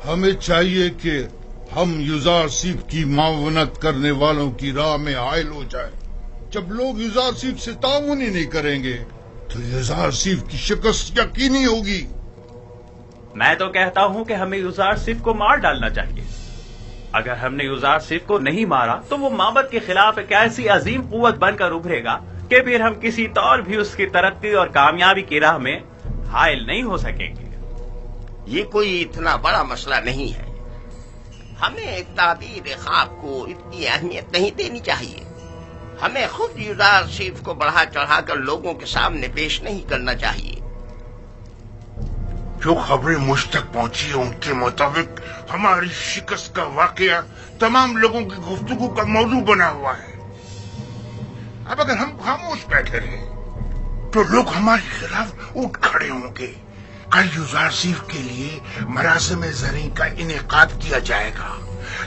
ہمیں چاہیے کہ ہم یوزارسیف کی معاونت کرنے والوں کی راہ میں حائل ہو جائیں۔ جب لوگ یوزارسیف سے تعاون ہی نہیں کریں گے تو یوزارسیف کی شکست یقینی ہوگی۔ میں تو کہتا ہوں کہ ہمیں یوزارسیف کو مار ڈالنا چاہیے۔ اگر ہم نے یوزارسیف کو نہیں مارا تو وہ معبد کے خلاف ایک ایسی عظیم قوت بن کر ابھرے گا کہ پھر ہم کسی طور بھی اس کی ترقی اور کامیابی کی راہ میں حائل نہیں ہو سکیں گے۔ یہ کوئی اتنا بڑا مسئلہ نہیں ہے، ہمیں تعبیر خواب کو اتنی اہمیت نہیں دینی چاہیے۔ ہمیں خود یوزارسیف کو بڑھا چڑھا کر لوگوں کے سامنے پیش نہیں کرنا چاہیے۔ جو خبریں مجھ تک پہنچی ہیں ان کے مطابق ہماری شکست کا واقعہ تمام لوگوں کی گفتگو کا موضوع بنا ہوا ہے۔ اب اگر ہم خاموش بیٹھے رہے تو لوگ ہمارے خلاف اٹھ کھڑے ہوں گے۔ کل یوزارسیف کے لیے مراسم زرعی کا انعقاد کیا جائے گا،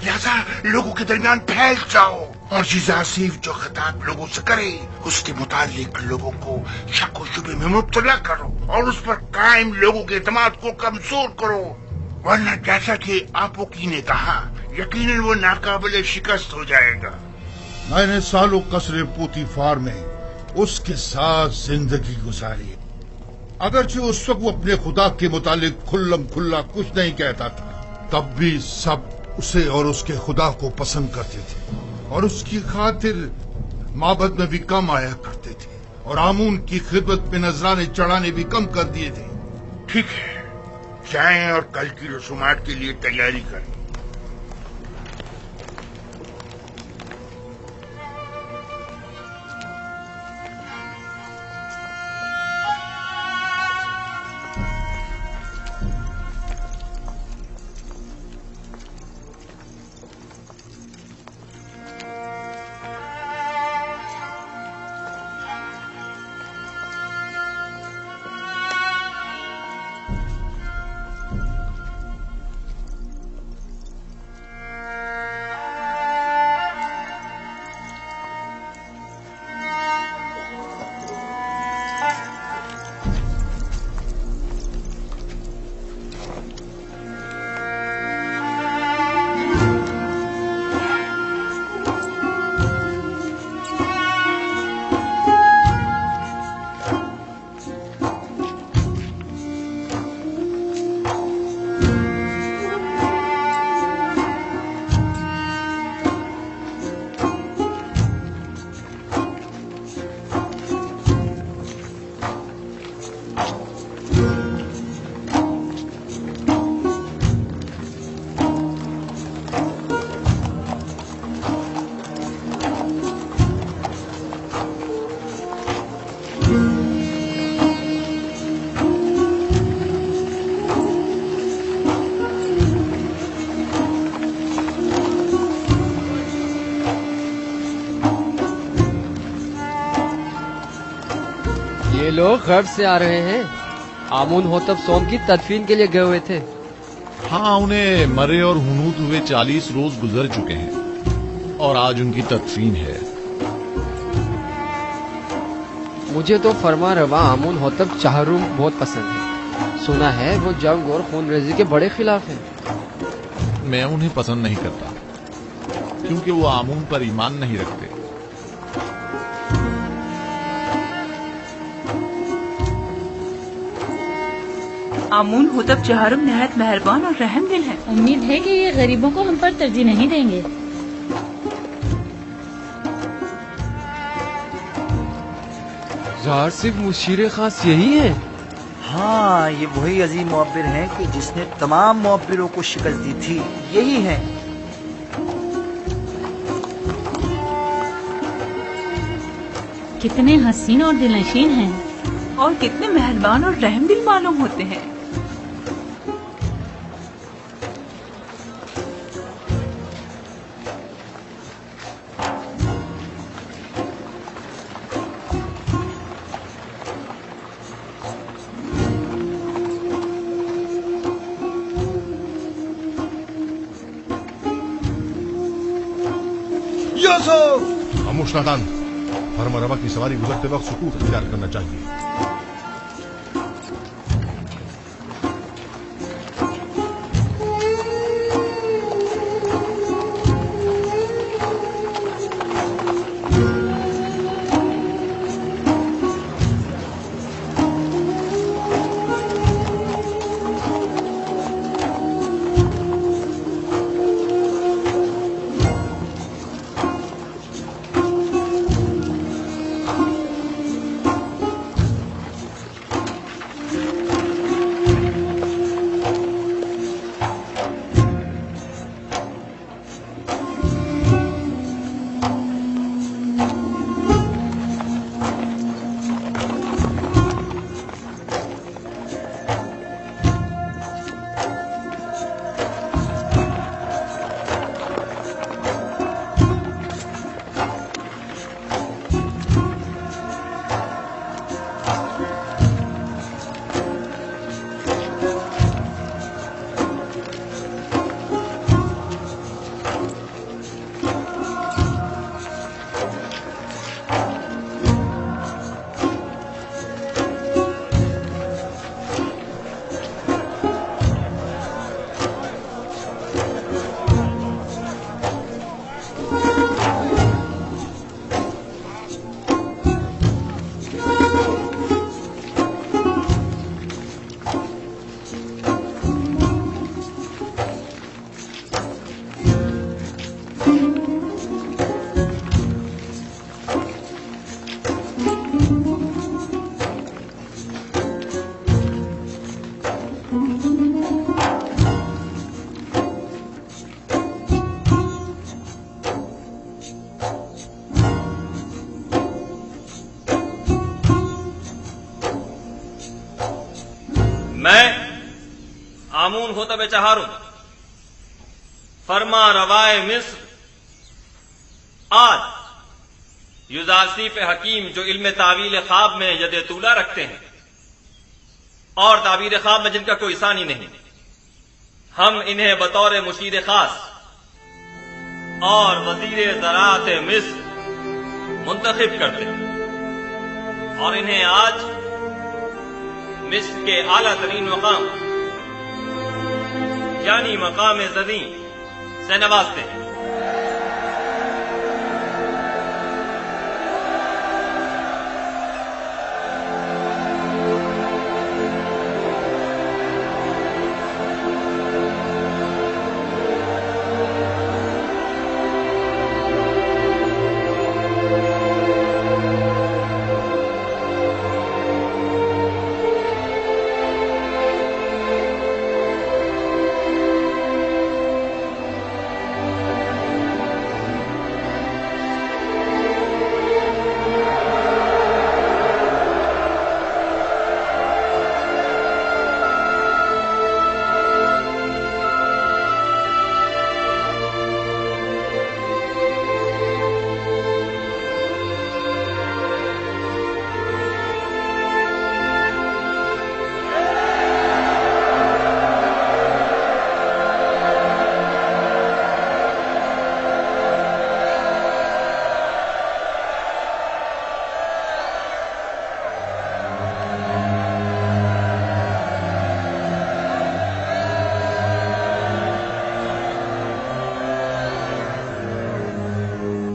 لہذا لوگوں کے درمیان پھیل جاؤ اور یوزارسیف جو خطاب لوگوں سے کرے اس کے متعلق لوگوں کو شک و شبے میں مبتلا کرو اور اس پر قائم لوگوں کے اعتماد کو کمزور کرو، ورنہ جیسا کہ آپوکی نے کہا یقیناً وہ ناقابل شکست ہو جائے گا۔ میں نے سالوں قصر پوتیفار میں اس کے ساتھ زندگی گزاری، اگرچہ اس وقت وہ اپنے خدا کے متعلق کھلم کھلا کچھ نہیں کہتا تھا، تب بھی سب اسے اور اس کے خدا کو پسند کرتے تھے اور اس کی خاطر معبد میں بھی کم آیا کرتے تھے اور آمون کی خدمت میں نذرانے چڑھانے بھی کم کر دیے تھے۔ ٹھیک ہے، جائیں اور کل کی رسومات کے لیے تیاری کریں۔ لوگ غرب سے آ رہے ہیں، آمون ہوتب سوم کی تدفین کے لیے گئے ہوئے تھے۔ ہاں، انہیں مرے اور ہنوت ہوئے 40 روز گزر چکے ہیں اور آج ان کی تدفین ہے۔ مجھے تو فرما روا آمون ہوتب چہروم بہت پسند ہے، سنا ہے وہ جنگ اور خون ریزی کے بڑے خلاف ہیں۔ میں انہیں پسند نہیں کرتا کیونکہ وہ آمون پر ایمان نہیں رکھتے۔ آمون ہوتب چہارم نہایت مہربان اور رحم دل ہے۔ امید ہے کہ یہ غریبوں کو ہم پر ترجیح نہیں دیں گے۔ ظاہر صرف مشیر خاص یہی ہے؟ ہاں، یہ وہی عظیم معبر ہیں کہ جس نے تمام معبروں کو شکست دی تھی، یہی ہیں۔ کتنے حسین اور دلنشین ہیں اور کتنے مہربان اور رحم دل معلوم ہوتے ہیں۔ خاموش نادان، فرما روا کی سواری گزرتے وقت سکوت اختیار کرنا چاہیے۔ आमून होतब चहारुम, फरमा रवाए मिस्र, आज युजासीफ हकीम जो इल्म तावील ख्वाब में यद तूला रखते हैं और ताबीर ख्वाब में जिनका कोई सानी नहीं, हम इन्हें बतौर मुशीर खास और वजीर ज़राअत मिस्र मुंतखब करते हैं और इन्हें आज मिस्र के आला तरीन मकाम यानी मकाम ज़दी से नवाजते हैं।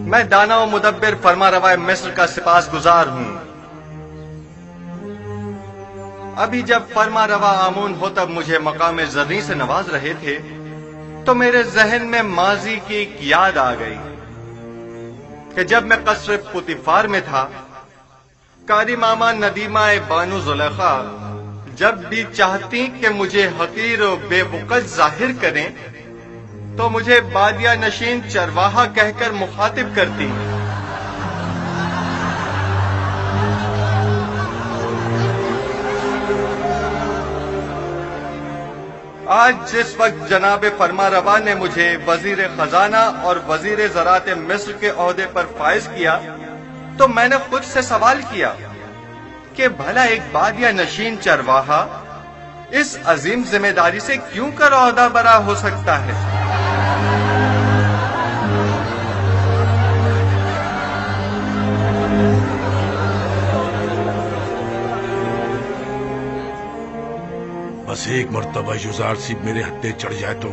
मैं दाना व मुदब्बिर फरमा रवाए मिस्र का सिपास गुजार हूं। अभी जब फरमा रवा आमून होतब मुझे मकाम ज़दी से नवाज रहे थे तो मेरे जहन में माजी की एक याद आ गई कि जब मैं कसर पुतिफार में था, कारी मामा नदीमा बानू जुलेखा जब भी चाहती कि मुझे हकीर और बेवकत जाहिर करें तो मुझे बादिया नशीन चरवाहा कहकर मुखातिब करती। आज जिस वक्त जनाब फरमा रवा ने मुझे वजीर खजाना और वजीर ज़राअत मिस्र के ओहदे पर फाइज किया तो मैंने खुद से सवाल किया कि भला एक बादिया नशीन चरवाहा इस अजीम जिम्मेदारी से क्यों कर ओहदा बरा हो सकता है। बस एक मर्तबा युजार सिप मेरे हत्थे चढ़ जाए तो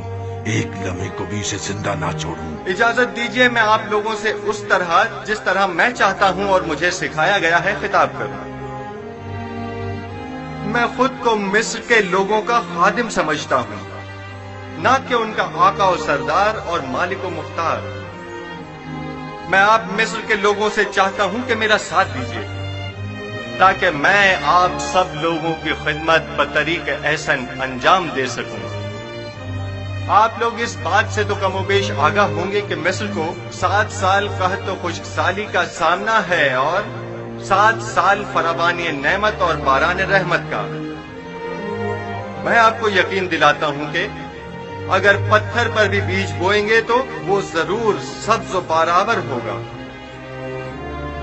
एक लम्हे को भी इसे जिंदा ना छोड़ूं। इजाजत दीजिए मैं आप लोगों से उस तरह जिस तरह मैं चाहता हूं और मुझे सिखाया गया है खिताब करूं। मैं खुद को मिस्र के लोगों का खादिम समझता हूं, ना कि उनका आका और सरदार और मालिक व मुख्तार। मैं आप मिस्र के लोगों से चाहता हूं कि मेरा साथ दीजिए ताकि मैं आप सब लोगों की खिदमत बतरीक एहसन अंजाम दे सकूं। आप लोग इस बात से तो कमोबेश आगाह होंगे कि मिस्र को 7 साल कहत तो खुशकसाली का सामना है और 7 साल फरावानी नेमत और बारान रहमत का। मैं आपको यकीन दिलाता हूं कि अगर पत्थर पर भी बीज बोएंगे तो वो जरूर सब्ज और बाराबर होगा।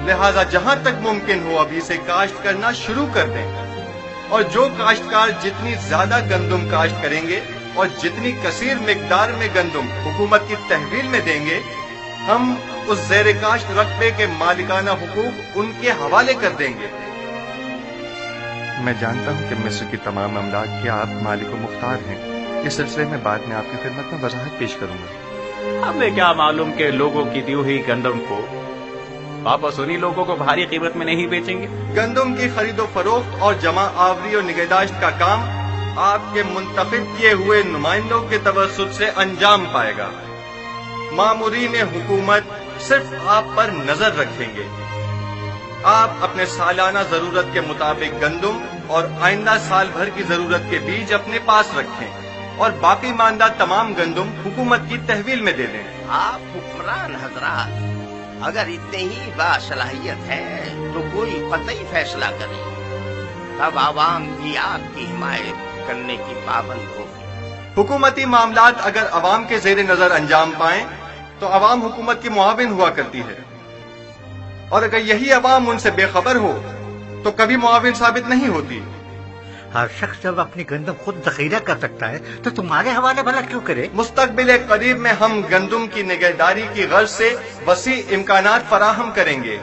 लिहाजा जहां तक मुमकिन हो अभी से काश्त करना शुरू कर दें और जो काश्तकार जितनी ज्यादा गंदुम काश्त करेंगे और जितनी कसीर मिकदार में गंदुम हुकूमत की तहवील में देंगे, हम उस ज़ेर काश्त रकबे के मालिकाना हुकूक उनके हवाले कर देंगे। मैं जानता हूं कि मिस्र की तमाम अमलाक के आप मालिक व मुख्तार हैं। इस सिलसिले में बाद में आपकी खिदमत में वजाहत पेश करूंगा। हमें क्या मालूम कि लोगों की दी हुई गंदम को वापस उन्हीं लोगों को भारी कीमत में नहीं बेचेंगे। गंदम की खरीदो फरोख्त और जमा आवरी और निगहदाश्त का काम आपके मुंतखब किए हुए नुमाइंदों के तवस्सुत से अंजाम पाएगा। मामूरीन हुकूमत सिर्फ आप पर नजर रखेंगे। आप अपने सालाना जरूरत के मुताबिक गंदम और आइंदा साल भर की जरूरत के बीज अपने पास रखें और बाकी मानदा तमाम गंदम हुकूमत की तहवील में दे दें। आप हुक्मरान हजरात अगर इतने ही बासलाहियत है तो कोई कतई फैसला करें, तब आवाम भी आपकी हिमायत करने की पाबंद होगी। حکومتی معاملات اگر عوام کے زیر نظر انجام پائیں تو عوام حکومت کی معاون ہوا کرتی ہے، اور اگر یہی عوام ان سے بے خبر ہو تو کبھی معاون ثابت نہیں ہوتی۔ ہر شخص جب اپنی گندم خود ذخیرہ کر سکتا ہے تو تمہارے حوالے بھلا کیوں کرے؟ مستقبل قریب میں ہم گندم کی نگہداری کی غرض سے وسیع امکانات فراہم کریں گے۔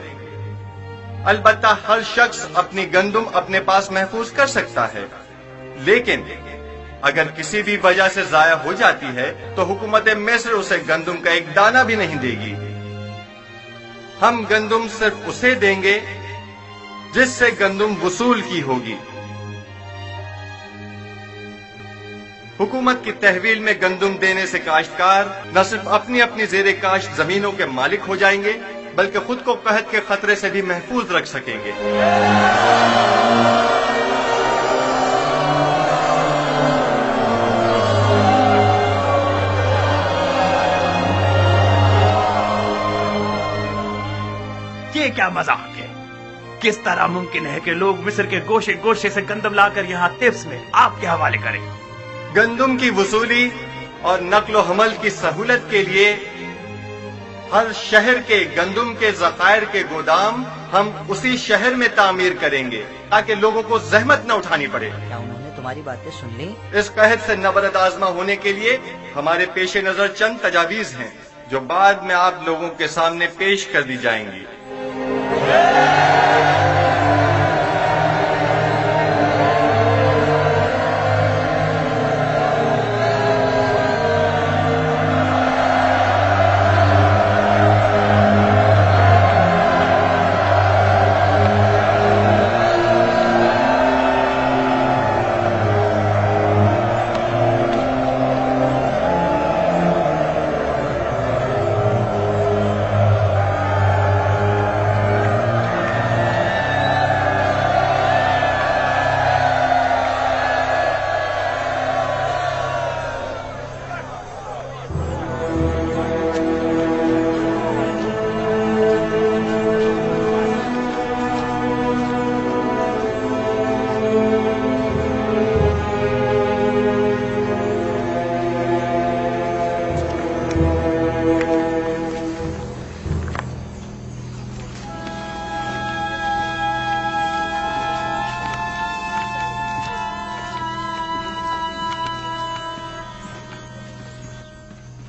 البتہ ہر شخص اپنی گندم اپنے پاس محفوظ کر سکتا ہے، لیکن اگر کسی بھی وجہ سے ضائع ہو جاتی ہے تو حکومت مصر اسے گندم کا ایک دانہ بھی نہیں دے گی۔ ہم گندم صرف اسے دیں گے جس سے گندم وصول کی ہوگی۔ حکومت کی تحویل میں گندم دینے سے کاشتکار نہ صرف اپنی اپنی زیر کاشت زمینوں کے مالک ہو جائیں گے بلکہ خود کو قحط کے خطرے سے بھی محفوظ رکھ سکیں گے۔ یہ کیا مذاق ہے؟ کس طرح ممکن ہے کہ لوگ مصر کے گوشے گوشے سے گندم لا کر یہاں تبس میں آپ کے حوالے کریں؟ گندم کی وصولی اور نقل و حمل کی سہولت کے لیے ہر شہر کے گندم کے ذخائر کے گودام ہم اسی شہر میں تعمیر کریں گے تاکہ لوگوں کو زحمت نہ اٹھانی پڑے۔ کیا انہوں نے تمہاری باتیں سن لی؟ اس قحط سے نبرد آزما ہونے کے لیے ہمارے پیش نظر چند تجاویز ہیں جو بعد میں آپ لوگوں کے سامنے پیش کر دی جائیں گی۔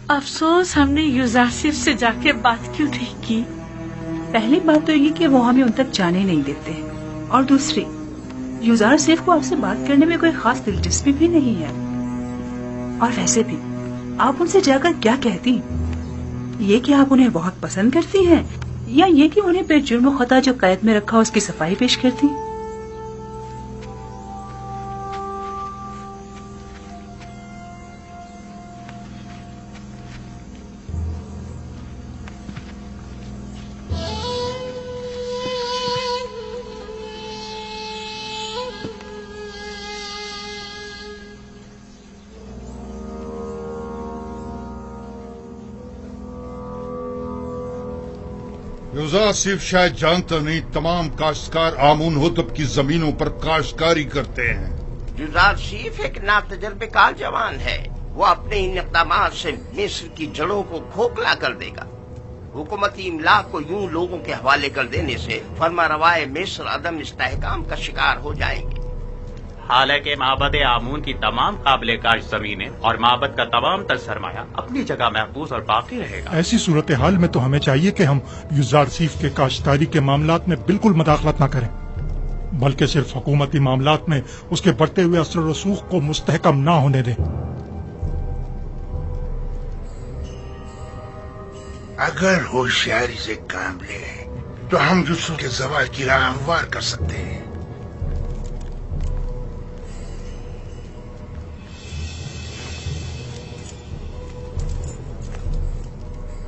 افسوس ہم نے یوزارسیف سے جا کے بات کیوں نہیں کی۔ پہلی بات تو یہ کہ وہ ہمیں ان تک جانے نہیں دیتے، اور دوسری یوزارسیف کو آپ سے بات کرنے میں کوئی خاص دلچسپی بھی نہیں ہے۔ اور ویسے بھی آپ ان سے جا کر کیا کہتی؟ یہ کہ آپ انہیں بہت پسند کرتی ہیں، یا یہ کہ انہیں بے جرم و خطا جو قید میں رکھا اس کی صفائی پیش کرتی؟ یوزارسیف شاید جانتا نہیں تمام کاشتکار آمون ہوتب کی زمینوں پر کاشتکاری کرتے ہیں۔ یوزارسیف ایک ناتجربہ کار جوان ہے، وہ اپنے ان اقدامات سے مصر کی جڑوں کو کھوکھلا کر دے گا۔ حکومتی املاک کو یوں لوگوں کے حوالے کر دینے سے فرما روائے مصر عدم استحکام کا شکار ہو جائیں گے۔ حالانکہ معبد آمون کی تمام قابل کاشت زمینیں اور معبد کا تمام تر سرمایہ اپنی جگہ محفوظ اور باقی رہے گا۔ ایسی صورتحال میں تو ہمیں چاہیے کہ ہم یوزارسیف کے کاشتکاری کے معاملات میں بالکل مداخلت نہ کریں، بلکہ صرف حکومتی معاملات میں اس کے بڑھتے ہوئے اثر و رسوخ کو مستحکم نہ ہونے دیں۔ اگر ہوشیاری سے کام لیں تو ہم یوسف کے زوال کی راہ ہموار کر سکتے ہیں۔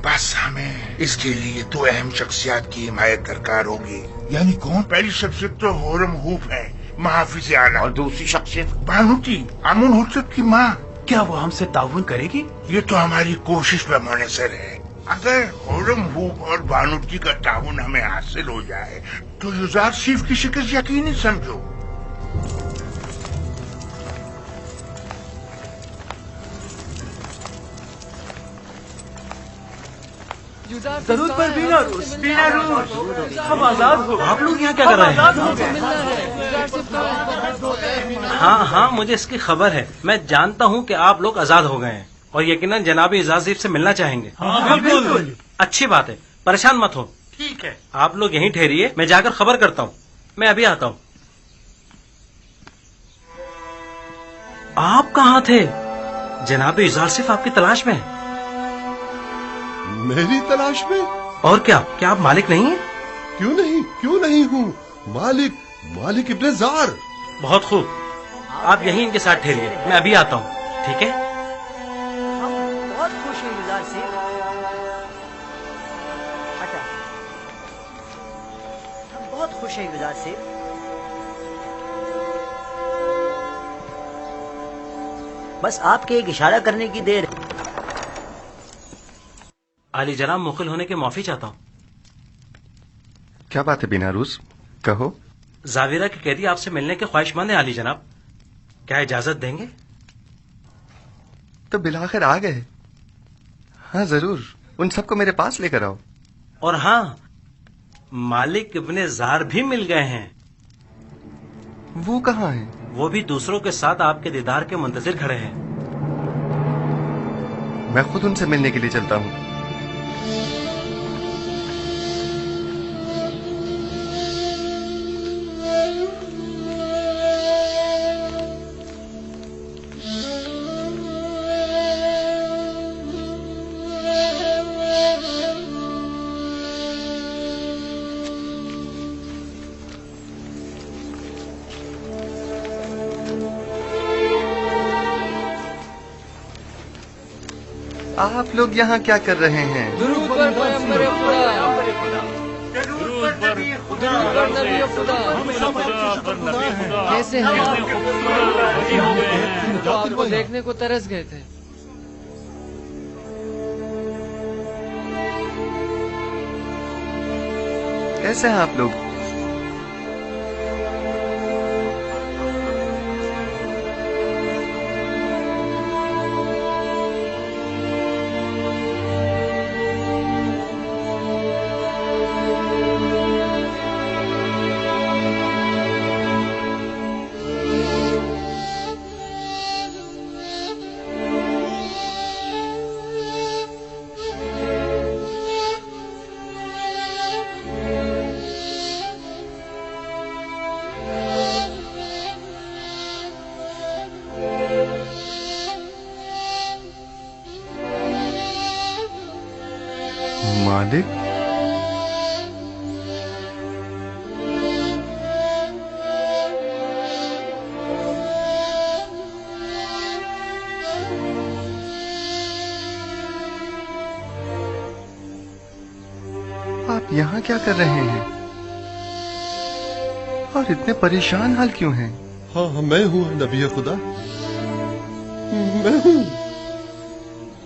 بس ہمیں اس کے لیے دو اہم شخصیات کی حمایت درکار ہوگی۔ یعنی کون؟ پہلی شخصیت تو ہورم ہوپ ہے، محافظ اعلیٰ، اور دوسری شخصیت بانوتی، آمون ہوتب کی ماں۔ کیا وہ ہم سے تعاون کرے گی؟ یہ تو ہماری کوشش پہ منحصر ہے۔ اگر ہورم ہوپ اور بانوتی کا تعاون ہمیں حاصل ہو جائے تو یوزارسیف کی شکست یقینی سمجھو۔ ضرور پر بینا روز ہم آزاد ہو. آپ لوگ یہاں کیا کر رہے ہیں؟ ہاں مجھے اس کی خبر ہے. میں جانتا ہوں کہ آپ لوگ آزاد ہو گئے ہیں اور یقیناً جناب اعزاز صیب سے ملنا چاہیں گے. بالکل اچھی بات ہے. پریشان مت ہو. ٹھیک ہے آپ لوگ یہیں ٹھہریے. میں جا کر خبر کرتا ہوں. میں ابھی آتا ہوں. آپ کہاں تھے؟ جناب اعزاز صیب آپ کی تلاش میں. میری تلاش میں؟ اور کیا آپ مالک نہیں ہیں؟ کیوں نہیں ہوں. مالک ابن زار. بہت خوب. آپ یہیں ان کے ساتھ ٹھہریے. میں ابھی آتا ہوں. ٹھیک ہے. ہم بہت خوش ہیں یزار سے. ہم بہت خوش ہیں یزار سے. بس آپ کے ایک اشارہ کرنے کی دیر. علی جناب مخل ہونے کے معافی چاہتا ہوں. کیا بات ہے بیناروز؟ کہو. زاویرہ کے قیدی آپ سے ملنے کے خواہش مند ہیں علی جناب. کیا اجازت دیں گے؟ تو بالآخر آ گئے. ہاں ضرور. ان سب کو میرے پاس لے کر آؤ. اور ہاں مالک ابن زار بھی مل گئے ہیں. وہ کہاں ہیں؟ وہ بھی دوسروں کے ساتھ آپ کے دیدار کے منتظر کھڑے ہیں. میں خود ان سے ملنے کے لیے چلتا ہوں. آپ لوگ یہاں کیا کر رہے ہیں؟ درود پر پیغمبر خدا. کیسے ہیں آپ کو دیکھنے کو ترس گئے تھے. کیسے ہیں آپ لوگ؟ مالک؟ آپ یہاں کیا کر رہے ہیں اور اتنے پریشان حال کیوں ہیں؟ ہاں میں ہوں نبی خدا. میں ہوں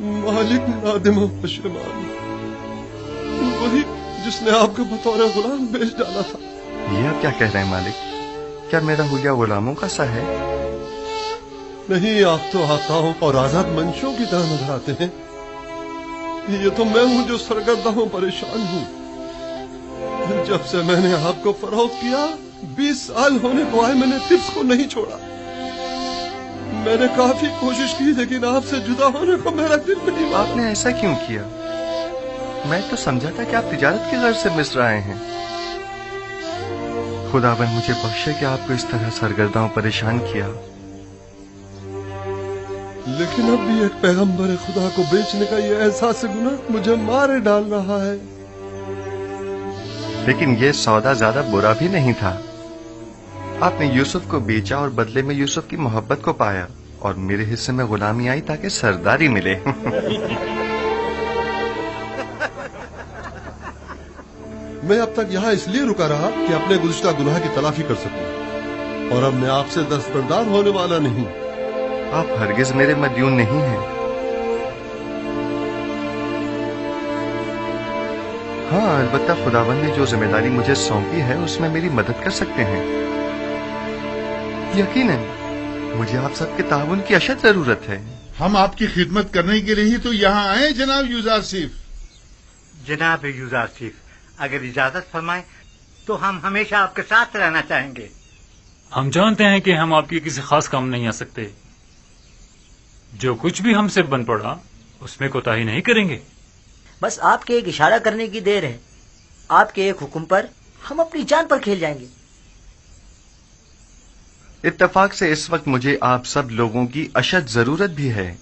مالک نادم و پشیمان. وہی جس نے آپ کو بطور غلام بیچ ڈالا تھا. یہ آپ کیا کہہ رہے ہیں مالک؟ کیا میرا حلیہ غلاموں کا سا ہے؟ نہیں، آپ تو آقاؤں اور آزاد منشوں کی طرح نظر آتے ہیں. یہ تو میں ہوں جو سرگردہ ہوں، پریشان ہوں. جب سے میں نے آپ کو فروخت کیا 20 سال ہونے کو آئے، میں نے ٹپس کو نہیں چھوڑا. میں نے کافی کوشش کی لیکن آپ سے جدا ہونے کو میرا دل نہیں مانا. آپ نے ایسا کیوں کیا؟ میں تو سمجھا تھا کہ آپ تجارت کی غرض سے مصر آئے ہیں. خداوند مجھے بخشے کہ آپ کو اس طرح سرگردہ و پریشان کیا. لیکن اب بھی ایک پیغمبر خدا کو بیچنے کا یہ احساس گناہ مجھے مارے ڈال رہا ہے. لیکن یہ سودا زیادہ برا بھی نہیں تھا. آپ نے یوسف کو بیچا اور بدلے میں یوسف کی محبت کو پایا، اور میرے حصے میں غلامی آئی تاکہ سرداری ملے. میں اب تک یہاں اس لیے رکا رہا کہ اپنے گزشتہ گناہ کی تلافی کر سکوں، اور اب میں آپ سے دستبردار ہونے والا نہیں. آپ ہرگز میرے مدیون نہیں ہیں. ہاں البتہ خداوند نے جو ذمہ داری مجھے سونپی ہے اس میں میری مدد کر سکتے ہیں. یقیناً مجھے آپ سب کے تعاون کی اشد ضرورت ہے. ہم آپ کی خدمت کرنے کے لیے ہی تو یہاں آئے جناب یوزار صیف. जनाब यूजारसिफ, अगर इजाजत फरमाएं तो हम हमेशा आपके साथ रहना चाहेंगे। हम जानते हैं कि हम आपकी किसी खास काम नहीं आ सकते। जो कुछ भी हमसे बन पड़ा उसमें कोताही नहीं करेंगे। बस आपके एक इशारा करने की देर है। आपके एक हुक्म पर हम अपनी जान पर खेल जाएंगे। इत्तेफाक से इस वक्त मुझे आप सब लोगों की अशद जरूरत भी है।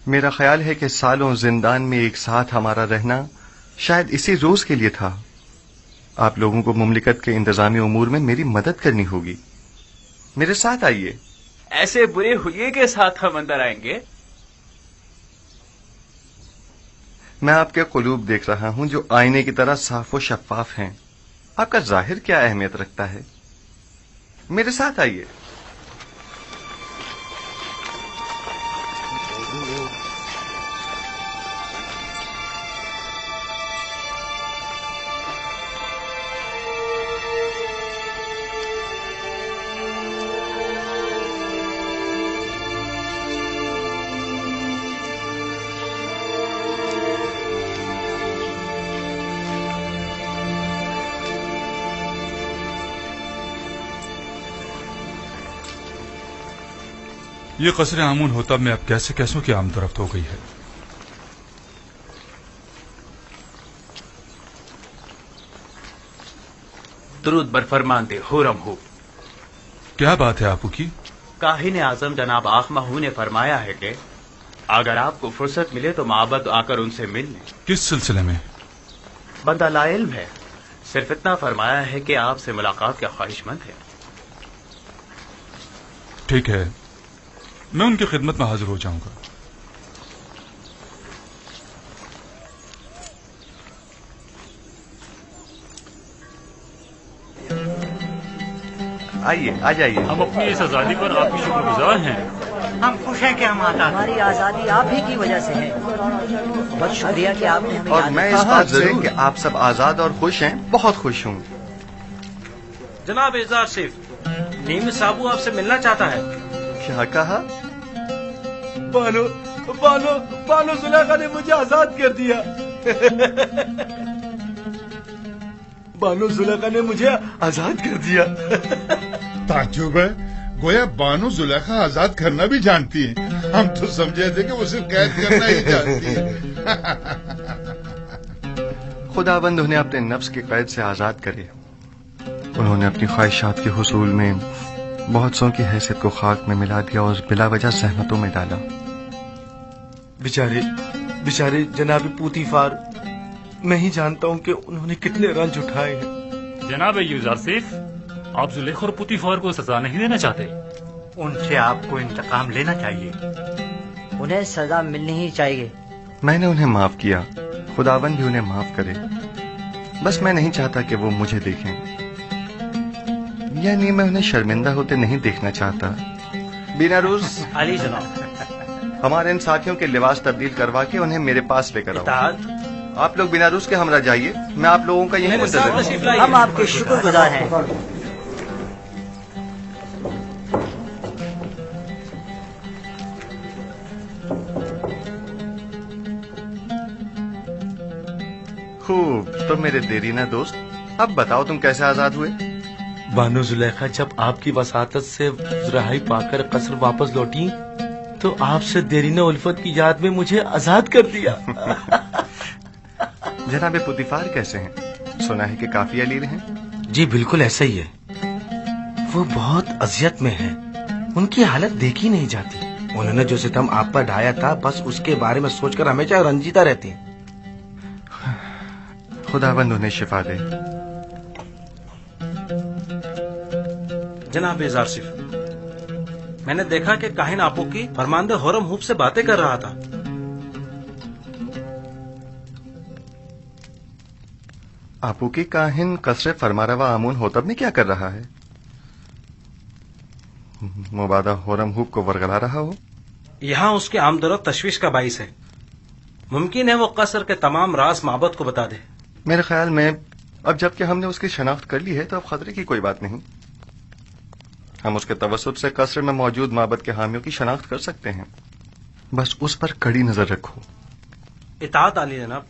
मेरा ख्याल है कि सालों जिंदान में एक साथ हमारा रहना शायद इसी रोज के लिए था। आप लोगों को मुमलिकत के इंतजामी उमूर में मेरी मदद करनी होगी। मेरे साथ आइए। ऐसे बुरे हुए के साथ हम अंदर आएंगे? मैं आपके कुलूब देख रहा हूं जो आईने की तरह साफ व शफाफ हैं। आपका जाहिर क्या अहमियत रखता है? मेरे साथ आइए। ये कसर आमून होतब में अब कैसे कैसों की आमदरफ्त हो गई है। दुरूद बर फरमानदे हुरम हो। क्या बात है आपू की? काहिन आजम जनाब आख महू ने फरमाया है कि अगर आपको फुर्सत मिले तो माबद आकर उनसे मिल लें। किस सिलसिले में? बंदा लाइल्म है, सिर्फ इतना फरमाया है कि आपसे मुलाकात का ख्वाहिशमंद है। ठीक है, मैं उनकी खिदमत में हाजिर हो जाऊंगा। आइए, आ जाइए। हम अपनी इस आजादी पर आपकी शुक्रगुजार हैं। हम खुश हैं कि हम आजाद। हमारी आजादी आप ही की वजह से है। बहुत शुक्रिया कि आपने हमें और मैं इस बात से कि आप सब आजाद और खुश हैं, बहुत खुश हूँ। जनाब यूजारसिफ, नीम साबू आपसे मिलना चाहता है। क्या कहा? बानो बानो बानो जुलेखा ने मुझे आजाद कर दिया। बानो जुलेखा ने मुझे आजाद कर दिया। ताज्जुब है, गोया बानो जुलेखा आजाद करना भी जानती है। हम तो समझे थे कि वो सिर्फ कैद करना ही जानती है। खुदाबंद उन्हें अपने नफ्स के कैद से आजाद करे। उन्होंने अपनी ख्वाहिशात के हुसूल में बहुत सौ की हैसियत को खाक में मिला दिया और बिला वजह सहमतों में डाला। बेचारे बेचारे जनाब पूतीफार, मैं ही जानता हूँ कि उन्होंने कितने रंज उठाए हैं। जनाब यूजारसिफ, आप जुलेखा और पुतीफार को सजा नहीं देना चाहते? उनसे आपको इंतकाम लेना चाहिए। उन्हें सजा मिलनी ही चाहिए। मैंने उन्हें माफ किया, खुदाबंद भी उन्हें माफ करे। बस मैं नहीं चाहता कि वो मुझे देखें, यानी मैं उन्हें शर्मिंदा होते नहीं देखना चाहता। बिनारूस अली जनाब, हमारे इन साथियों के लिबास तब्दील करवा के उन्हें मेरे पास लेकर आओ। आप लोग बिनारूस के हमरा जाइए, मैं आप लोगों का यही मुंतज़िर हूं। हम आपके शुक्रगुजार हैं। खूब, तो मेरे देरीना दोस्त, अब बताओ तुम कैसे आजाद हुए? बानो जुलेखा जब आपकी वसातत से रिहाई पाकर कसर वापस लौटी तो आपसे देरीना उल्फत की याद में मुझे आजाद कर दिया। जनाबे पुतीफार कैसे हैं? सुना है कि काफी अलील हैं। जी बिल्कुल ऐसा ही है। वो बहुत अजियत में है, उनकी हालत देखी नहीं जाती। उन्होंने जो सितम आप पर ढाया था, बस उसके बारे में सोचकर हमेशा रंजीता रहती हैं। खुदाबंद उन्हें शिफा दे। जनाब यूजारसिफ, मैंने देखा कि काहिन आपू की फरमानदे हुरम हुब से बातें कर रहा था। आपू की काहिन कसरे फरमारवा आमून होतब में क्या कर रहा है? मुबादा हुरम हुब को वरगला रहा हो। यहाँ उसके आमदरत तशवीश का बाइस है। मुमकिन है वो कसर के तमाम राज माबद को बता दे। मेरे ख्याल में अब जबकि हमने उसकी शनाख्त कर ली है तो अब खतरे की कोई बात नहीं। हम उसके तवसुत से कसर में मौजूद माबद के हामियों की शनाख्त कर सकते हैं। बस उस पर कड़ी नजर रखो। इताअत आली जनाब।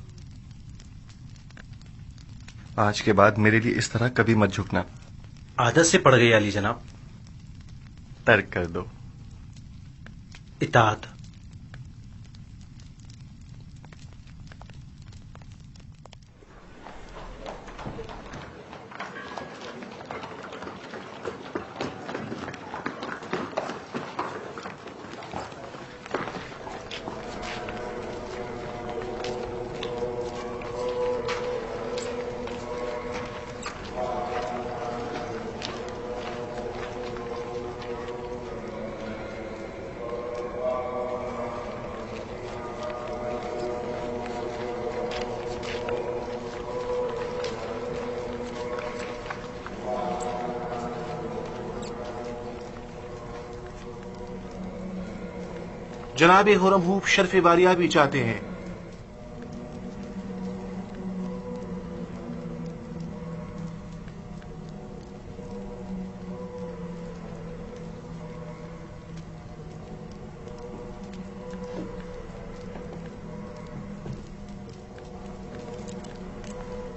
آج کے بعد میرے لیے اس طرح کبھی مت جھکنا. عادت سے پڑ گئی علی جناب. ترک کر دو. اطاعت. جناب خرم ہوپ شرف باریابی چاہتے ہیں.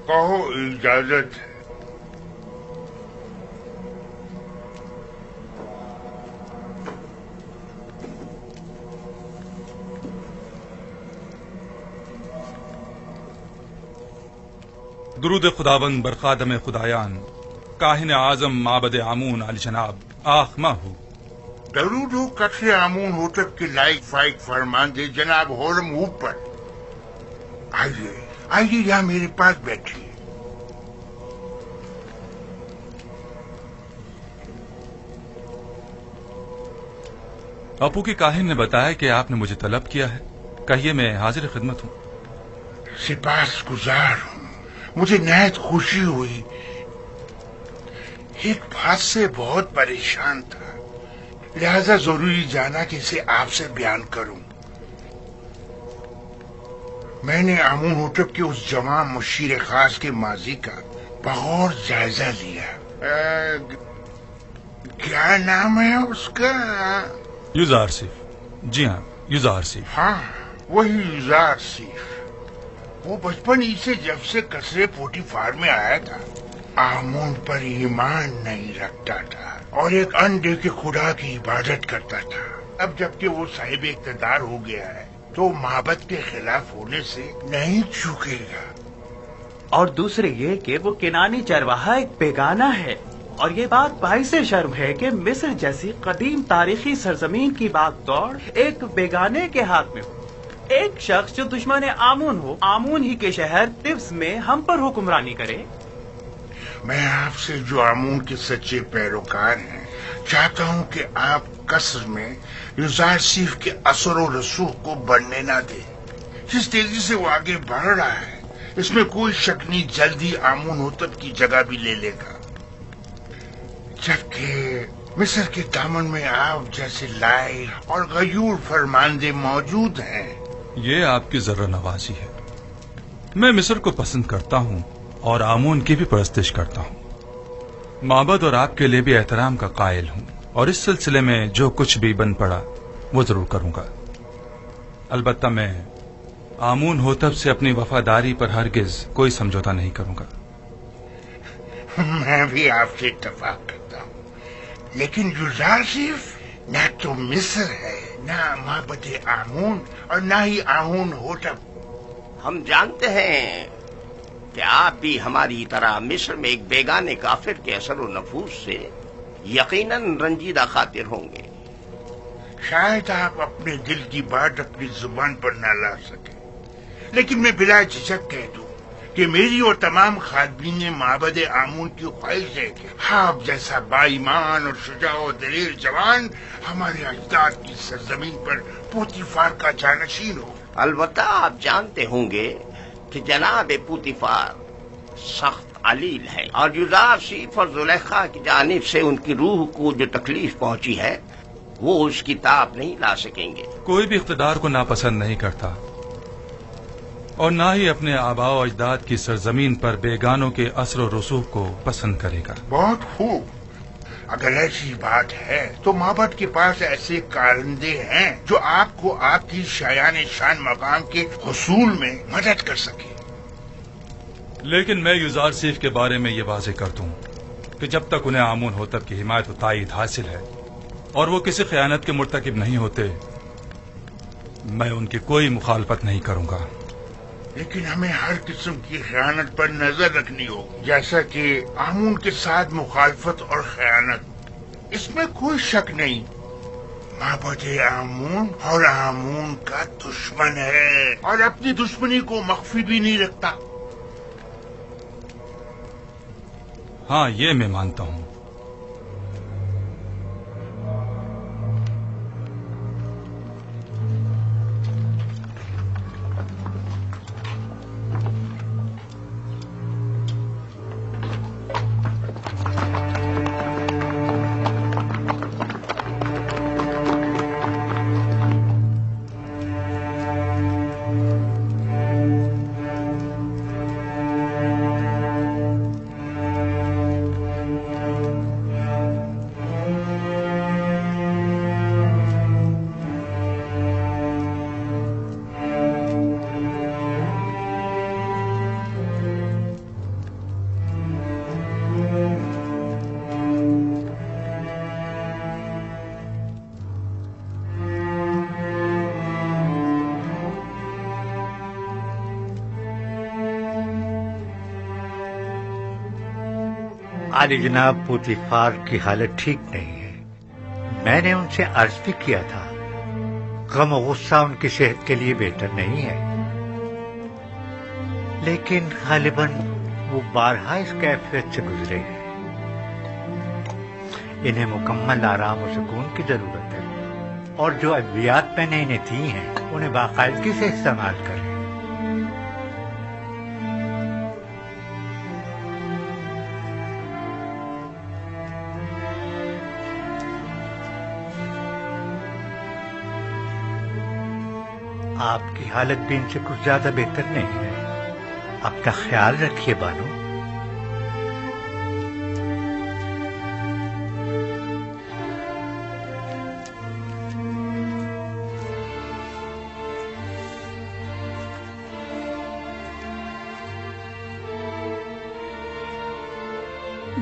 کہو اجازت ہے. درود خداوند بر خادم خدایان کاہن اعظم معبد آمون علی جناب آخمہ ہو. درود ہو قصر آمون ہوتب کے لائق فائق فرمان دے جناب خرم ہوپ پر. آئیے آئیے یہاں میرے پاس بیٹھیے. باپو کی کاہن نے بتایا کہ آپ نے مجھے طلب کیا ہے. کہیے میں حاضر خدمت ہوں. سپاس گزار ہوں. مجھے نہایت خوشی ہوئی. ایک بات سے بہت پریشان تھا لہذا ضروری جانا کہ اسے آپ سے بیان کروں. میں نے آمون ہوتب کے اس جوان مشیر خاص کے ماضی کا بغور جائزہ لیا. کیا نام ہے اس کا؟ یوزار سیف. جی ہاں یوزار سیف. ہاں وہی یوزار سیف. وہ بچپن ہی سے جب سے قصر پوٹیفار میں آیا تھا آمون پر ایمان نہیں رکھتا تھا اور ایک انڈے کے خدا کی عبادت کرتا تھا. اب جبکہ وہ صاحب اقتدار ہو گیا ہے تو معبد کے خلاف ہونے سے نہیں چوکے گا. اور دوسرے یہ کہ وہ کنانی چرواہا ایک بیگانہ ہے اور یہ بات باعث شرم ہے کہ مصر جیسی قدیم تاریخی سرزمین کی بات دوڑ ایک بیگانے کے ہاتھ میں ہو. ایک شخص جو دشمن آمون ہو آمون ہی کے شہر طبس میں ہم پر حکمرانی کرے. میں آپ سے جو آمون کے سچے پیروکار ہیں چاہتا ہوں کہ آپ قصر میں یوزار سیف کے اثر و رسوخ کو بڑھنے نہ دیں. جس تیزی سے وہ آگے بڑھ رہا ہے اس میں کوئی شک نہیں جلدی آمون ہوتب کی جگہ بھی لے لے گا. جبکہ مصر کے دامن میں آپ جیسے لائق اور غیور فرماندے موجود ہیں. یہ آپ کی ذرہ نوازی ہے. میں مصر کو پسند کرتا ہوں اور آمون کی بھی پرستش کرتا ہوں. معبد اور آپ کے لیے بھی احترام کا قائل ہوں اور اس سلسلے میں جو کچھ بھی بن پڑا وہ ضرور کروں گا. البتہ میں آمون ہوتب سے اپنی وفاداری پر ہرگز کوئی سمجھوتا نہیں کروں گا. میں بھی آپ سے اتفاق کرتا ہوں لیکن یوزار سیف نہ تو مصر ہے نہ معبد آمون اور نہ ہی آمون ہوتب. ہم جانتے ہیں کہ آپ بھی ہماری طرح مصر میں ایک بیگانے کافر کے اثر و نفوذ سے یقیناً رنجیدہ خاطر ہوں گے. شاید آپ اپنے دل کی بات اپنی زبان پر نہ لا سکیں لیکن میں بلا جھجک کہہ دوں کہ میری اور تمام خادمین معبد آمون کی خواہش ہے کہ آپ جیسا با ایمان اور شجاع و دلیر جوان ہمارے اجداد کی سرزمین پر پوتیفار کا جانشین ہو. البتہ آپ جانتے ہوں گے کہ جناب پوتیفار سخت علیل ہے اور یوزار سیف اور زلیخا کی جانب سے ان کی روح کو جو تکلیف پہنچی ہے وہ اس کی تاب نہیں لا سکیں گے. کوئی بھی اقتدار کو ناپسند نہیں کرتا اور نہ ہی اپنے آباء و اجداد کی سرزمین پر بیگانوں کے اثر و رسوخ کو پسند کرے گا. بہت خوب. اگر ایسی بات ہے تو معبد کے پاس ایسے کارندے ہیں جو آپ کو آپ کی شایان شان مقام کے حصول میں مدد کر سکے. لیکن میں یوزارسیف کے بارے میں یہ واضح کر دوں کہ جب تک انہیں آمون ہوتب کی حمایت و تائید حاصل ہے اور وہ کسی خیانت کے مرتکب نہیں ہوتے، میں ان کی کوئی مخالفت نہیں کروں گا۔ لیکن ہمیں ہر قسم کی خیانت پر نظر رکھنی ہوگی، جیسا کہ آمون کے ساتھ مخالفت اور خیانت، اس میں کوئی شک نہیں۔ معبد آمون اور آمون کا دشمن ہے اور اپنی دشمنی کو مخفی بھی نہیں رکھتا۔ ہاں، یہ میں مانتا ہوں۔ عالی جناب پوتیفار کی حالت ٹھیک نہیں ہے، میں نے ان سے عرض بھی کیا تھا، غم و غصہ ان کی صحت کے لیے بہتر نہیں ہے، لیکن غالباً وہ بارہا اس کیفیت سے گزرے ہیں۔ انہیں مکمل آرام و سکون کی ضرورت ہے، اور جو ادویات میں نے انہیں دی ہیں انہیں باقاعدگی سے استعمال کریں۔ آپ کی حالت بھی ان سے کچھ زیادہ بہتر نہیں ہے، اپنا خیال رکھیے بانو۔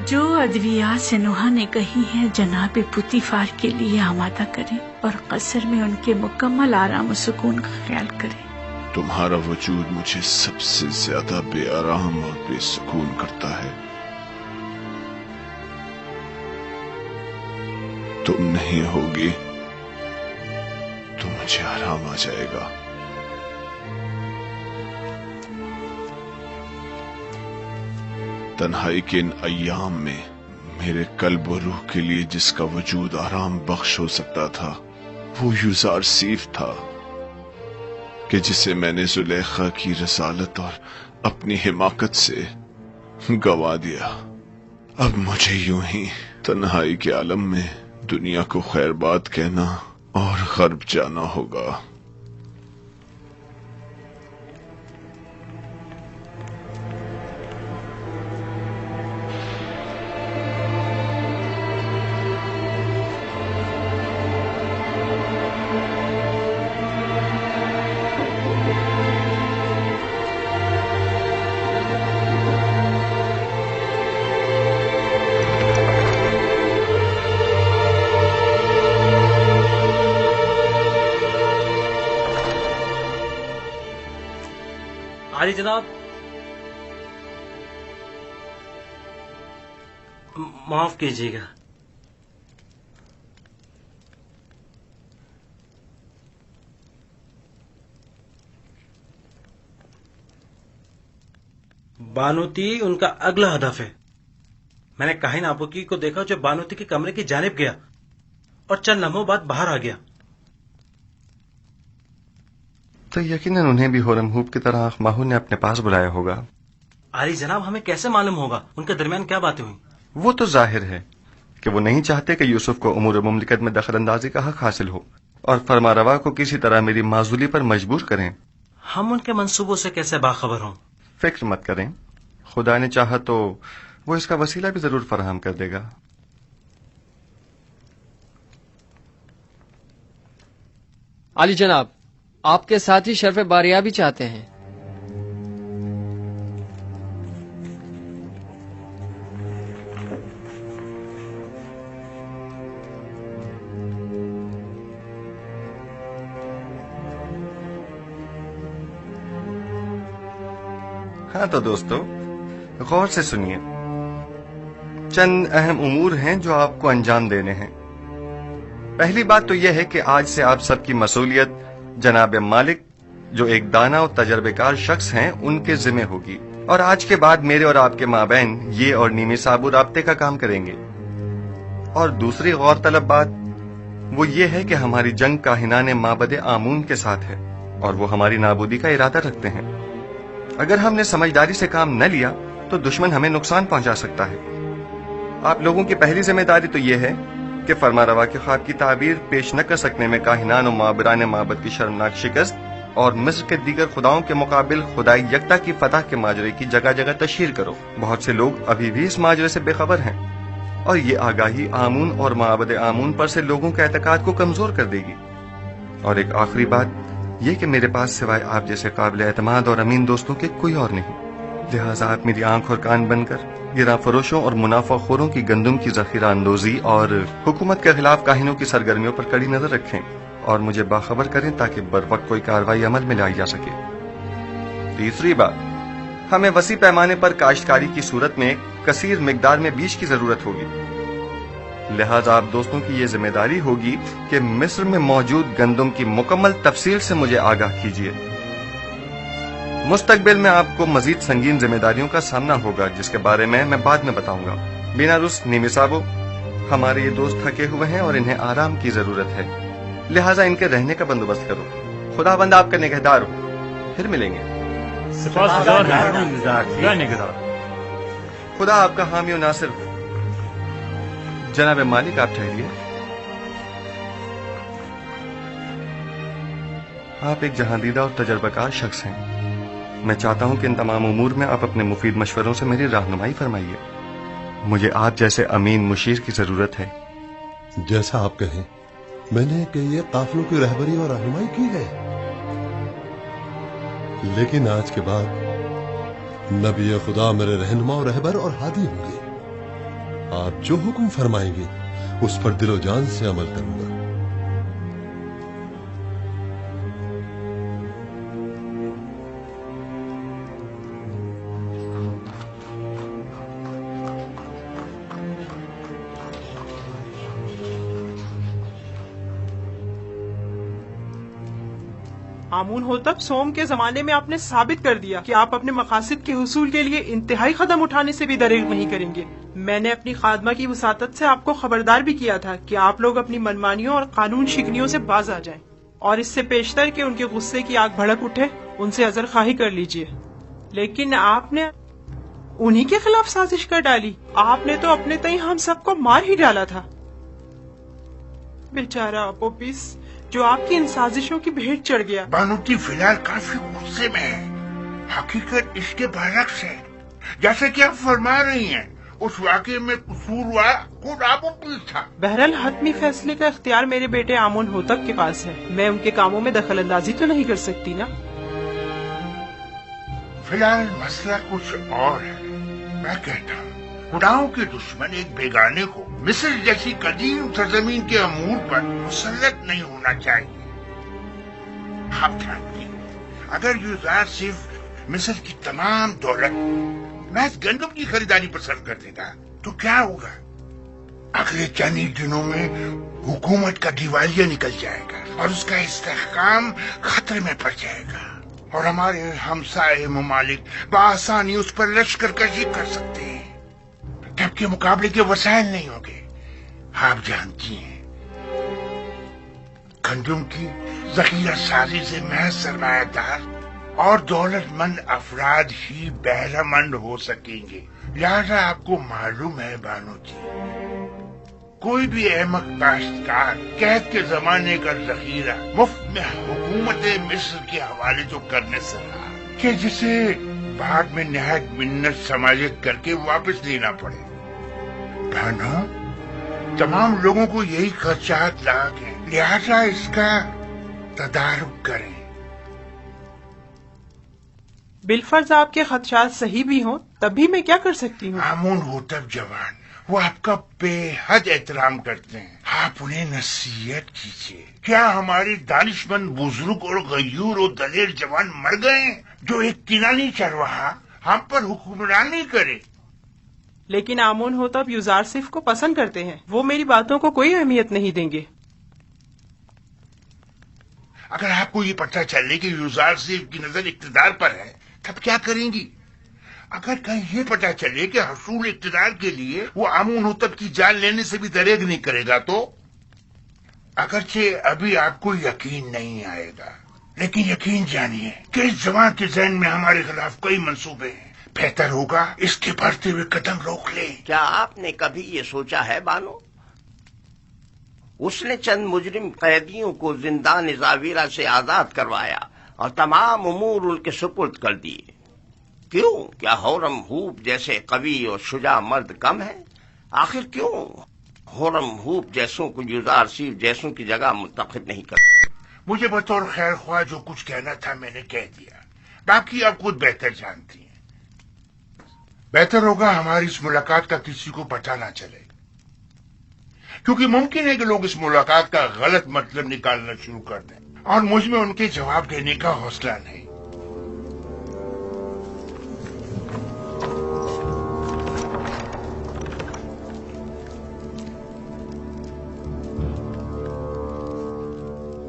جو ادویات سنوحا نے کہی ہیں جناب پوتیفار کے لیے آمادہ کریں اور قصر میں ان کے مکمل آرام و سکون کا خیال کریں۔ تمہارا وجود مجھے سب سے زیادہ بے آرام اور بے سکون کرتا ہے۔ تم نہیں ہوگی تو مجھے آرام آ جائے گا۔ تنہائی کے ان ایام میں میرے قلب و روح کے لیے جس کا وجود آرام بخش ہو سکتا تھا وہ یوزارسیف تھا، کہ جسے میں نے زلیخا کی رسالت اور اپنی حماقت سے گوا دیا۔ اب مجھے یوں ہی تنہائی کے عالم میں دنیا کو خیر بات کہنا اور غرب جانا ہوگا۔ عالی جناب، معاف کیجیے گا، بانوتی ان کا اگلا ہدف ہے۔ میں نے کاہن آبوکی کو دیکھا جو بانوتی کے کمرے کی جانب گیا اور چند لمحوں بعد باہر آ گیا۔ تو یقیناً انہیں بھی ہورم ہوپ کی طرح ماہو نے اپنے پاس بلایا ہوگا۔ عالی جناب، ہمیں کیسے معلوم ہوگا ان کے درمیان کیا باتیں ہوئی؟ وہ تو ظاہر ہے کہ وہ نہیں چاہتے کہ یوسف کو امور مملکت میں دخل اندازی کا حق حاصل ہو اور فرما روا کو کسی طرح میری معزولی پر مجبور کریں۔ ہم ان کے منصوبوں سے کیسے باخبر ہوں؟ فکر مت کریں، خدا نے چاہا تو وہ اس کا وسیلہ بھی ضرور فراہم کر دے گا۔ عالی جناب، آپ کے ساتھ ہی شرف باریابی چاہتے ہیں۔ हाँ तो दोस्तों, गौर से सुनिए। चंद अहम उमूर हैं जो आपको अंजाम देने हैं। पहली बात तो यह है कि आज से आप सबकी मसूलियत जनाब मालिक, जो एक दाना और तजर्बेकार शख्स हैं, उनके जिम्मे होगी। और आज के बाद मेरे और आपके माबैन ये और नीमी साबू राब्ते का काम करेंगे। और दूसरी गौरतलब बात वो ये है कि हमारी जंग काहिनाने माबद आमून के साथ है और वो हमारी नाबूदी का इरादा रखते हैं। अगर हमने समझदारी से काम न लिया तो दुश्मन हमें नुकसान पहुंचा सकता है। आप लोगों की पहली जिम्मेदारी तो ये है कि फरमारवा के ख्वाब की ताबीर पेश न कर सकने में काहिनान और माबरान माबद की शर्मनाक शिकस्त और मिस्र के दीगर खुदाओं के मुकाबिल खुदाई यकता की फतह के माजरे की जगह जगह तशहीर करो। बहुत से लोग अभी भी इस माजरे से बेखबर हैं और ये आगाही आमून और माबद आमून पर से लोगों के एतकाद को कमजोर कर देगी। और एक आखिरी बात ये कि मेरे पास सिवाय आप जैसे काबिल एतमाद और अमीन दोस्तों के कोई और नहीं। लिहाजा आप मेरी आंख और कान बनकर गिरा फरोशों और मुनाफाखोरों की गंदुम की जखीरा अंदोजी और हुकूमत के खिलाफ काहिनों की सरगर्मियों पर कड़ी नजर रखें और मुझे बाखबर करें ताकि बर वक्त कोई कार्रवाई अमल में लाई जा सके। तीसरी बात, हमें वसी पैमाने पर काश्तकारी की सूरत में कसीर मिकदार में बीज की जरूरत होगी। लिहाजा आप दोस्तों की ये जिम्मेदारी होगी कि मिस्र में मौजूद गंदुम की मुकम्मल तफसील से मुझे आगाह कीजिए। मुस्तकबिल में आपको मजीद संगीन जिम्मेदारियों का सामना होगा जिसके बारे में मैं बाद में बताऊंगा। बिना रुस नीमी साबो, हमारे ये दोस्त थके हुए हैं और इन्हें आराम की जरूरत है, लिहाजा इनके रहने का बंदोबस्त करो। खुदाबंद आपका निगहदार हो। फिर मिलेंगे। खुदा आपका हामी और नासिर हो। जनाब मालिक, आप ठहरिए। आप एक जहांदीदा और तजर्बाकार शख्स हैं। मैं चाहता हूं कि इन तमाम उमूर में आप अपने मुफीद मशवरों से मेरी रहनुमाई फरमाइए। मुझे आप जैसे अमीन मुशीर की जरूरत है। जैसा आप कहें। मैंने कई काफिलों की रहबरी और रहनुमाई की है, लेकिन आज के बाद नबी खुदा मेरे रहनुमा और रहबर और हादी होंगे। आप जो हुक्म फरमाएंगे उस पर दिलो जान से अमल करूंगा। आमून होतब सोम के जमाने में आपने साबित कर दिया कि आप अपने मकासद के हुसूल के लिए इंतहाई कदम उठाने से भी दरेग नहीं करेंगे। मैंने अपनी खादमा की वसातत से आपको खबरदार भी किया था कि आप लोग अपनी मनमानियों और कानून शिकनियों से बाज आ जाएं, और इससे पेशतर के उनके गुस्से की आग भड़क उठे उनसे अजर खाही कर लीजिए। लेकिन आपने उन्हीं के खिलाफ साजिश कर डाली। आपने तो अपने तई हम सबको मार ही डाला था। बेचारा अपोपिस जो आपकी इन साजिशों की भेंट चढ़ गया। बानूती फिलहाल काफी गुस्से में है। हकीकत इसके बरक्स है। जैसे कि आप फरमा रही हैं, उस वाकये में कसूरवार खुद अपोपिस था। बहरहाल हतमी फैसले का इख्तियार मेरे बेटे आमून होतब के पास है। मैं उनके कामों में दखल अंदाजी तो नहीं कर सकती ना। फिलहाल मसला कुछ और है। मैं कहता हूँ खुदाओं के दुश्मन एक बेगाने को मिस्र जैसी कदीम सरजमीन के अमूर पर मुसल्लत नहीं होना चाहिए। आप जानते हैं, अगर यूज़ार सिर्फ मिस्र की तमाम दौलत महज गंदम की खरीदारी पसंद कर देगा तो क्या होगा? अगले चंद ही दिनों में हुकूमत का दिवालिया निकल जाएगा और उसका इस्तेहकाम खतरे में पड़ जाएगा और हमारे हमसाए ममालिक बआसानी उस पर लश्कर कशी कर सकते हैं। तब के मुकाबले के वसाइल नहीं होंगे। आप जानती हैं, गंदम की जखीरा साजी से महज सरमायादार और दौलतमंद अफराद ही बहरामंद हो सकेंगे। लिहाजा आपको मालूम है बानो जी, कोई भी अहमक काश्तकार कैद के जमाने का जखीरा मुफ्त में हुकूमत मिस्र के हवाले तो करने से रहा कि जिसे बाद में नहायत मिन्नत समाजित करके वापस देना पड़े। भानो, तमाम लोगों को यही खर्चात लाग है, लिहाजा इसका तदारुक करें। बिलफर्ज आपके खदशात सही भी हों तब भी मैं क्या कर सकती हूँ? आमून होतब जवान वो आपका बेहद एहतराम करते हैं। आप उन्हें नसीहत कीजिए। क्या हमारे दानिशमंद बुजुर्ग और गयूर और दलेर जवान मर गए जो एक किनानी चरवाहा हम पर हुक्मरानी करे। लेकिन आमोन होतब युजारसिफ को पसंद करते हैं, वो मेरी बातों को कोई अहमियत नहीं देंगे। अगर आपको ये पता चले कि युजारसिफ की नजर इक्तदार पर है तब क्या करेंगी? अगर कहीं ये पता चले कि हसूल इक्तदार के लिए वो आमोन होतब की जान लेने से भी दरेग नहीं करेगा तो? अगरचे अभी आपको यकीन नहीं आएगा, लेकिन यकीन जानिए कि इस जवान के ज़हन में हमारे खिलाफ कई मंसूबे हैं। बेहतर होगा इसके बढ़ते हुए कदम रोक ले। क्या आपने कभी ये सोचा है बानो, उसने चंद मुजरिम कैदियों को जिंदान जावीरा से आजाद करवाया और तमाम उमूर उनके सुपुर्द कर दिए। क्यों? क्या होरम हूप जैसे कवि और शुजा मर्द कम है? आखिर क्यों होरम हूप जैसों को युजारसिफ जैसों की जगह मुंतखब नहीं करते? मुझे बतौर खैर ख्वाह जो कुछ कहना था मैंने कह दिया, बाकी आप खुद बेहतर जानती हैं। बेहतर होगा हमारी इस मुलाकात का किसी को पता ना चले, क्योंकि मुमकिन है कि लोग इस मुलाकात का गलत मतलब निकालना शुरू कर दें और मुझ में उनके जवाब देने का हौसला नहीं।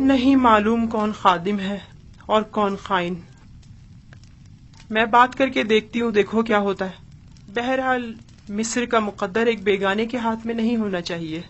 नहीं मालूम कौन खादिम है और कौन खाइन। मैं बात करके देखती हूँ, देखो क्या होता है। बहरहाल मिस्र का मुकद्दर एक बेगाने के हाथ में नहीं होना चाहिए।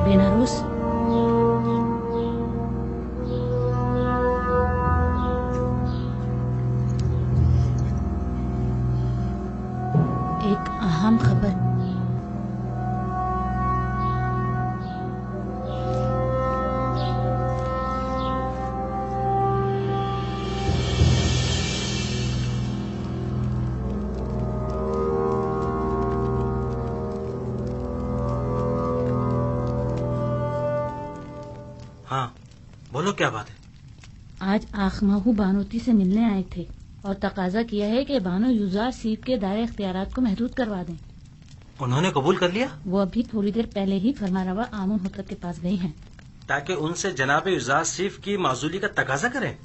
बेनारूस, एक अहम खबर। हाँ बोलो, क्या बात है? आज आखमाहू बानोती से मिलने आए थे और तकाजा किया है कि बानो युजारसिफ के दायरे इख्तियारात को महदूद करवा दें। उन्होंने कबूल कर लिया? वो अभी थोड़ी देर पहले ही फरमारवा आमोन होतब के पास गई हैं, ताकि उनसे जनाब युजारसिफ की माजूली का तकाजा करें।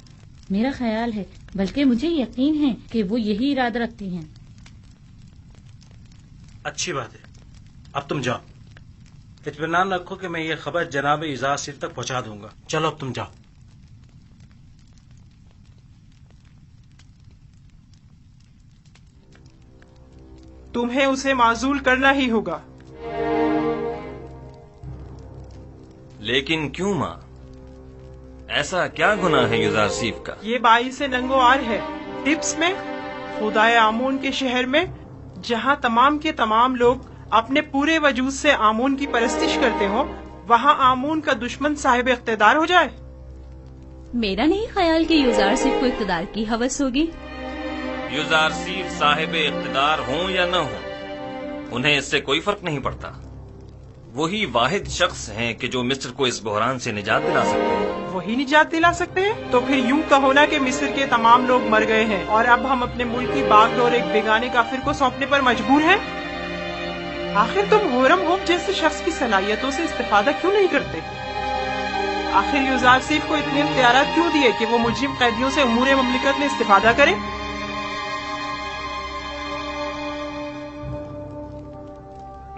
मेरा ख्याल है, बल्कि मुझे यकीन है कि वो यही इरादा रखती हैं। अच्छी बात है, अब तुम जाओ। इत्मीनान रखो कि मैं ये खबर जनाब युजारसिफ तक पहुंचा दूंगा। चलो अब तुम जाओ। तुम्हें उसे माजूल करना ही होगा। लेकिन क्यों माँ? ऐसा क्या गुनाह है युजारसिफ का? ये बाईस नंगोआर है टिप्स में, खुदाए आमोन के शहर में, जहाँ तमाम के तमाम लोग अपने पूरे वजूद से आमोन की परस्तिश करते हो, वहाँ आमोन का दुश्मन साहिब इख्तिदार हो जाए। मेरा नहीं ख्याल कि युजारसिफ को इख्तिदार की हवस होगी। युजारसिफ साहिब इख्तिदार हों या न हों, उन्हें इससे कोई फर्क नहीं पड़ता। वही वाहिद शख्स हैं कि जो मिस्र को इस बहरान से निजात दिला सकते हैं। वही निजात दिला सकते हैं? तो फिर यूं कहो ना कि मिस्र के तमाम लोग मर गए हैं और अब हम अपने मुल्क की बागडोर एक बेगाने काफिर को सौंपने पर मजबूर हैं। आखिर तुम होरम होप जैसे शख्स की सलाहियतों से इस्तेफादा क्यों नहीं करते? आखिर युजारसिफ को इतने इख्तियारात क्यों दिए कि वो मुजरिम कैदियों से उमूर ममलिकत में इस्तेफादा करे?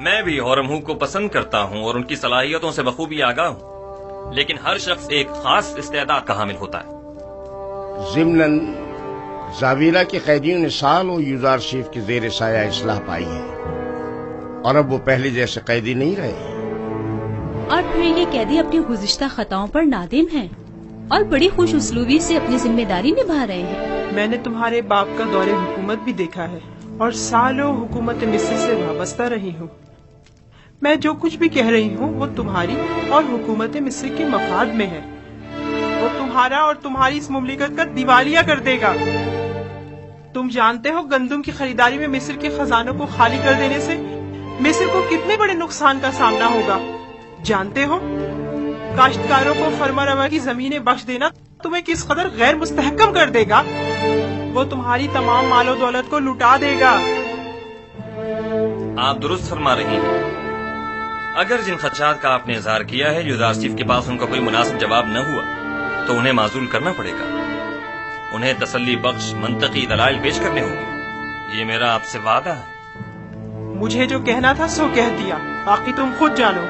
मैं भी होरमहू को पसंद करता हूँ और उनकी सलाहियतों से बखूबी आगाह हूँ, लेकिन हर शख्स एक खास इस्तेदाद का हामिल होता है। ज़िम्नन जावीरा के कैदियों ने सालों युजारसिफ के ज़ेर साया इस्लाह पाई है और अब वो पहले जैसे कैदी नहीं रहे। और फिर ये कैदी अपनी गुज़िश्ता खताओं पर नादिम हैं। और बड़ी खुश उसलूबी से अपनी जिम्मेदारी निभा रहे हैं। मैंने तुम्हारे बाप का दौरे हुकूमत भी देखा है और सालों हुकूमत मिस्र से वाबस्ता रही हूँ। मैं जो कुछ भी कह रही हूँ वो तुम्हारी और हुकूमत मिस्र के मफाद में है। वो तुम्हारा और तुम्हारी इस मुमलिकत का दिवालिया कर देगा। तुम जानते हो गंदुम की खरीदारी में मिस्र के खजानों को खाली कर देने से मिस्र को कितने बड़े नुकसान का सामना होगा। जानते हो काश्तकारों को फरमा रवा की जमीनें बख्श देना तुम्हें किस कदर गैर मुस्तहकम कर देगा। वो तुम्हारी तमाम मालो दौलत को लुटा देगा। आप दुरुस्त फरमा रही हैं। अगर जिन खदशात का आपने इजहार किया है यूजारसीफ के पास उनका कोई मुनासिब जवाब न हुआ तो उन्हें माजूल करना पड़ेगा। उन्हें तसल्ली बख्श मंतकी दलाइल पेश करने होंगे। ये मेरा आपसे वादा है। मुझे जो कहना था सो कह दिया, बाकी तुम खुद जानो।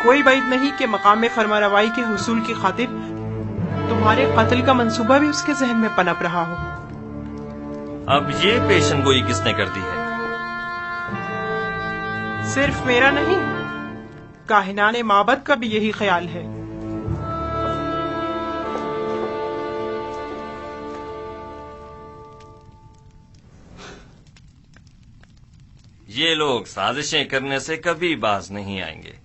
कोई बात नहीं कि मकाम में फरमारवाई के हुसूल की खातिर तुम्हारे कत्ल का मंसूबा भी उसके जहन में पनप रहा हो। अब ये पेशनगोई किसने कर दी है? सिर्फ मेरा नहीं, काहिनाने माबद का भी यही ख्याल है। ये लोग साजिशें करने से कभी बाज नहीं आएंगे।